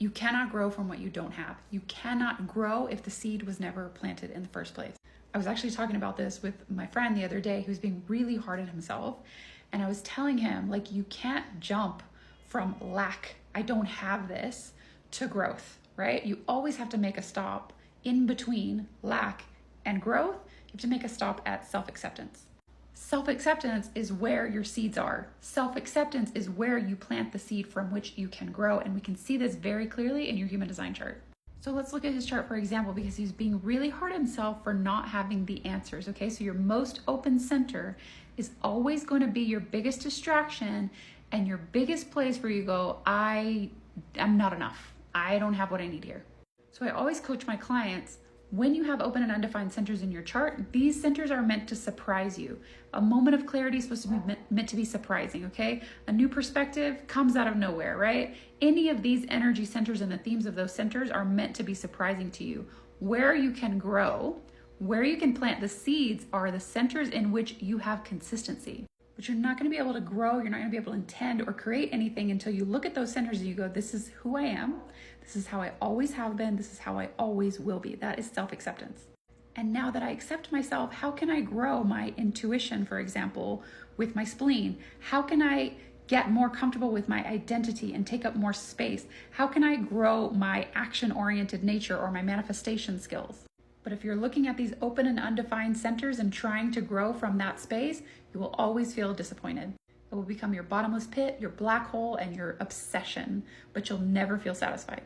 You cannot grow from what you don't have. You cannot grow if the seed was never planted in the first place. I was actually talking about this with my friend the other day who's being really hard on himself. And I was telling him, like, you can't jump from lack, I don't have this, to growth, right? You always have to make a stop in between lack and growth. You have to make a stop at self-acceptance. Self-acceptance is where your seeds are. Self-acceptance is where you plant the seed from which you can grow. And we can see this very clearly in your human design chart. So let's look at his chart, for example, because he's being really hard on himself for not having the answers, okay? So your most open center is always going to be your biggest distraction and your biggest place where you go, I'm not enough. I don't have what I need here. So I always coach my clients, when you have open and undefined centers in your chart, these centers are meant to surprise you. A moment of clarity is supposed to be meant to be surprising, okay? A new perspective comes out of nowhere, right? Any of these energy centers and the themes of those centers are meant to be surprising to you. Where you can grow, where you can plant the seeds are the centers in which you have consistency. But you're not going to be able to grow, you're not going to be able to intend or create anything until you look at those centers and you go, this is who I am, this is how I always have been, this is how I always will be. That is self-acceptance. And now that I accept myself, how can I grow my intuition, for example, with my spleen? How can I get more comfortable with my identity and take up more space? How can I grow my action-oriented nature or my manifestation skills? But if you're looking at these open and undefined centers and trying to grow from that space, you will always feel disappointed. It will become your bottomless pit, your black hole, and your obsession, but you'll never feel satisfied.